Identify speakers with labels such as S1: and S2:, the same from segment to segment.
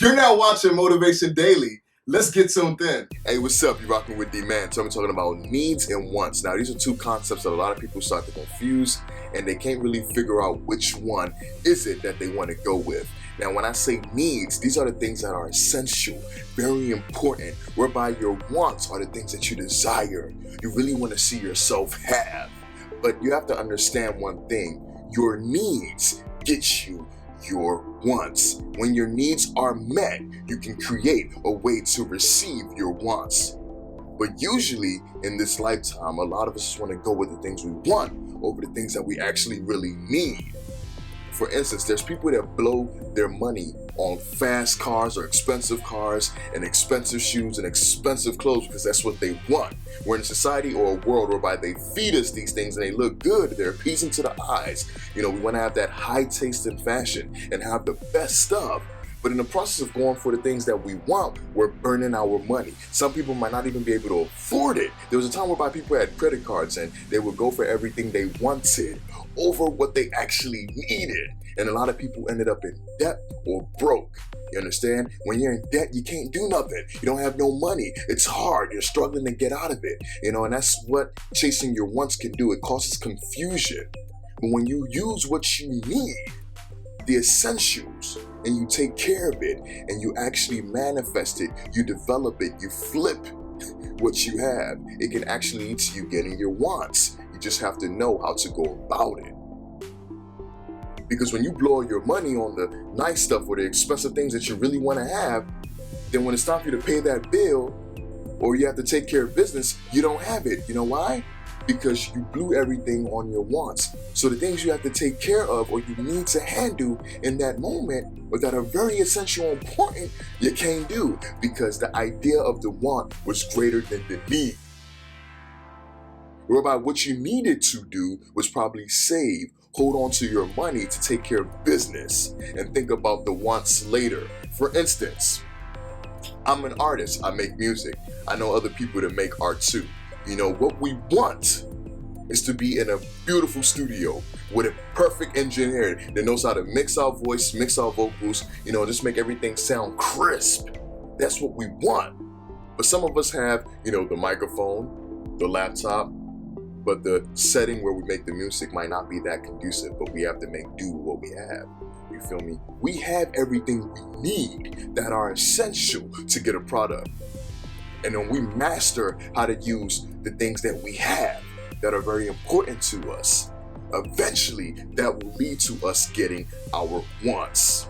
S1: You're now watching Motivation Daily. Let's get tuned in. Hey, what's up? You're rocking with D-Man. So I'm talking about needs and wants. Now, these are two concepts that a lot of people start to confuse, and they can't really figure out which one is it that they want to go with. Now, when I say needs, these are the things that are essential, very important, whereby your wants are the things that you desire, you really want to see yourself have. But you have to understand one thing. Your needs get you your wants. When your needs are met, you can create a way to receive your wants. But usually in this lifetime, a lot of us just want to go with the things we want over the things that we actually really need. For instance, there's people that blow their money on fast cars or expensive cars and expensive shoes and expensive clothes because that's what they want. We're in a society or a world whereby they feed us these things and they look good, they're appeasing to the eyes. We want to have that high taste in fashion and have the best stuff. But in the process of going for the things that we want, we're burning our money. Some people might not even be able to afford it. There was a time whereby people had credit cards and they would go for everything they wanted over what they actually needed. And a lot of people ended up in debt or broke. You understand? When you're in debt, you can't do nothing. You don't have no money. It's hard. You're struggling to get out of it. And that's what chasing your wants can do. It causes confusion. But when you use what you need, the essentials, and you take care of it, and you actually manifest it, you develop it, you flip what you have, it can actually lead to you getting your wants. You just have to know how to go about it. Because when you blow your money on the nice stuff or the expensive things that you really want to have, then when it's time for you to pay that bill or you have to take care of business, you don't have it. You know why? Because you blew everything on your wants. So the things you have to take care of or you need to handle in that moment or that are very essential and important, you can't do because the idea of the want was greater than the need. Whereby what you needed to do was probably save, hold on to your money to take care of business and think about the wants later. For instance, I'm an artist, I make music. I know other people that make art too. What we want is to be in a beautiful studio with a perfect engineer that knows how to mix our voice, mix our vocals, just make everything sound crisp. That's what we want. But some of us have, the microphone, the laptop, but the setting where we make the music might not be that conducive, but we have to make do with what we have. You feel me? We have everything we need that are essential to get a product. And when we master how to use the things that we have that are very important to us, eventually that will lead to us getting our wants.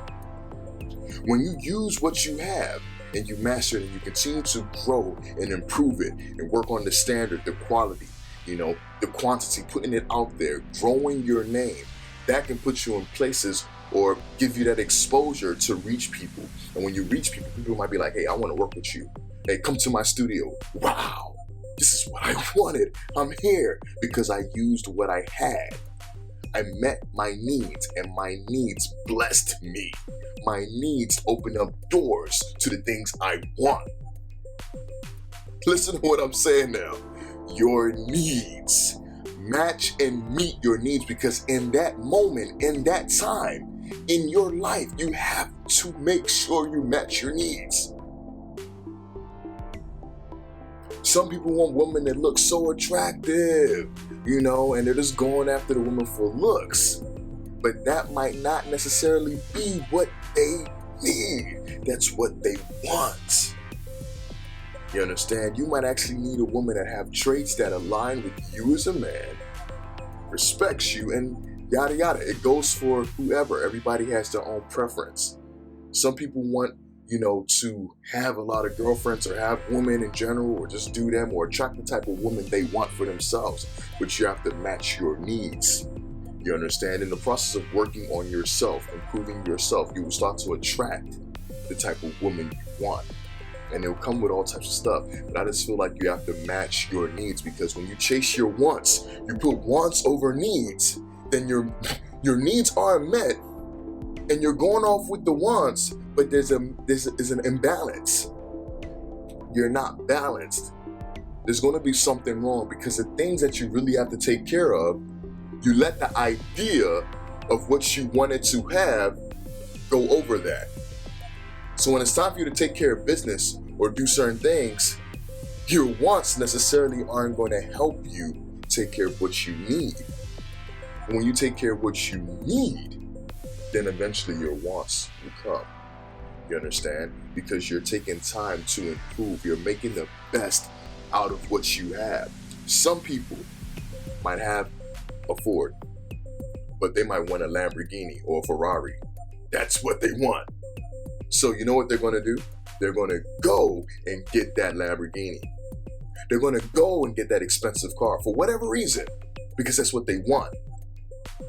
S1: When you use what you have and you master it and you continue to grow and improve it and work on the standard, the quality, the quantity, putting it out there, growing your name, that can put you in places or give you that exposure to reach people. And when you reach people, people might be like, hey, I want to work with you. Hey, come to my studio. Wow, this is what I wanted. I'm here because I used what I had. I met my needs and my needs blessed me. My needs opened up doors to the things I want. Listen to what I'm saying now. Your needs match and meet your needs because in that moment, in that time, in your life, you have to make sure you match your needs. Some people want women that look so attractive, and they're just going after the woman for looks. But that might not necessarily be what they need. That's what they want. You understand? You might actually need a woman that have traits that align with you as a man, respects you, and yada yada. It goes for whoever. Everybody has their own preference. Some people want to have a lot of girlfriends or have women in general or just do them or attract the type of woman they want for themselves. But you have to match your needs. You understand? In the process of working on yourself, improving yourself, you will start to attract the type of woman you want. And it'll come with all types of stuff. But I just feel like you have to match your needs because when you chase your wants, you put wants over needs, then your needs are met and you're going off with the wants, but there's an imbalance. You're not balanced. There's going to be something wrong because the things that you really have to take care of, you let the idea of what you wanted to have go over that. So when it's time for you to take care of business or do certain things, your wants necessarily aren't going to help you take care of what you need. When you take care of what you need, then eventually your wants will come. You understand? Because you're taking time to improve. You're making the best out of what you have. Some people might have a Ford, but they might want a Lamborghini or a Ferrari. That's what they want. So you know what they're going to do? They're going to go and get that Lamborghini. They're going to go and get that expensive car for whatever reason, because that's what they want.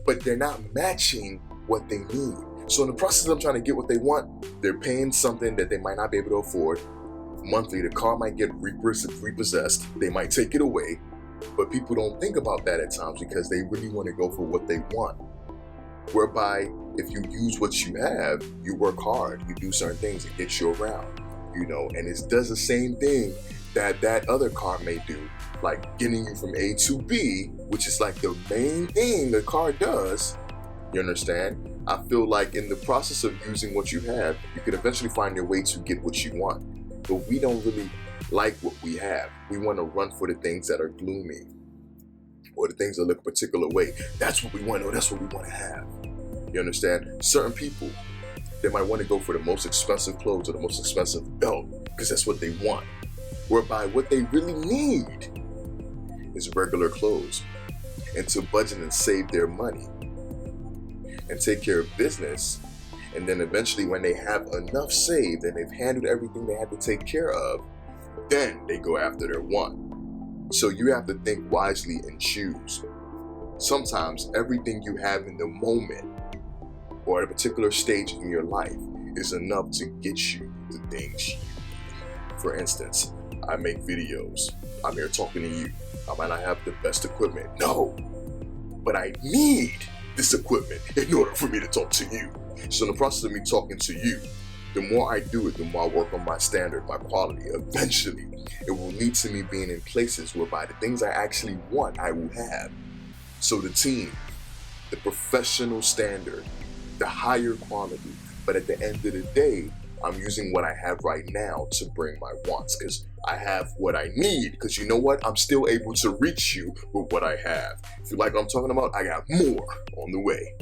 S1: But they're not matching what they need. So in the process of them trying to get what they want, they're paying something that they might not be able to afford. Monthly, the car might get repossessed. They might take it away. But people don't think about that at times because they really want to go for what they want. Whereby, if you use what you have, you work hard, you do certain things, it gets you around, and it does the same thing that other car may do, like getting you from A to B, which is like the main thing the car does. You understand? I feel like in the process of using what you have, you can eventually find your way to get what you want. But we don't really like what we have. We want to run for the things that are gloomy or the things that look a particular way. That's what we want, or that's what we want to have. You understand? Certain people, they might want to go for the most expensive clothes or the most expensive belt because that's what they want. Whereby what they really need is regular clothes, and to budget and save their money and take care of business. And then eventually when they have enough saved and they've handled everything they had to take care of, then they go after their want. So you have to think wisely and choose. Sometimes everything you have in the moment or at a particular stage in your life is enough to get you the things you need. For instance, I make videos. I'm here talking to you. I might not have the best equipment. No, but I need this equipment in order for me to talk to you. So in the process of me talking to you, the more I do it, the more I work on my standard, my quality. Eventually, it will lead to me being in places whereby the things I actually want, I will have. So the team, the professional standard, the higher quality. But at the end of the day, I'm using what I have right now to bring my wants because I have what I need. Because you know what? I'm still able to reach you with what I have. If you like what I'm talking about, I got more on the way.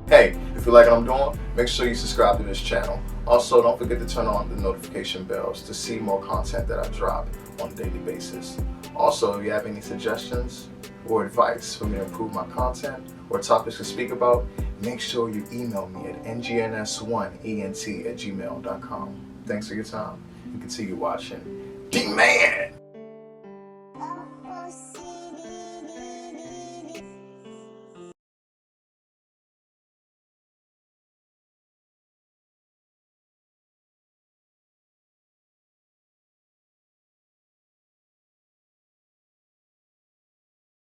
S1: Hey, if you like what I'm doing, make sure you subscribe to this channel. Also, don't forget to turn on the notification bells to see more content that I drop on a daily basis. Also, if you have any suggestions or advice for me to improve my content or topics to speak about, make sure you email me at ngns1ent@gmail.com. Thanks for your time and continue watching D-Man!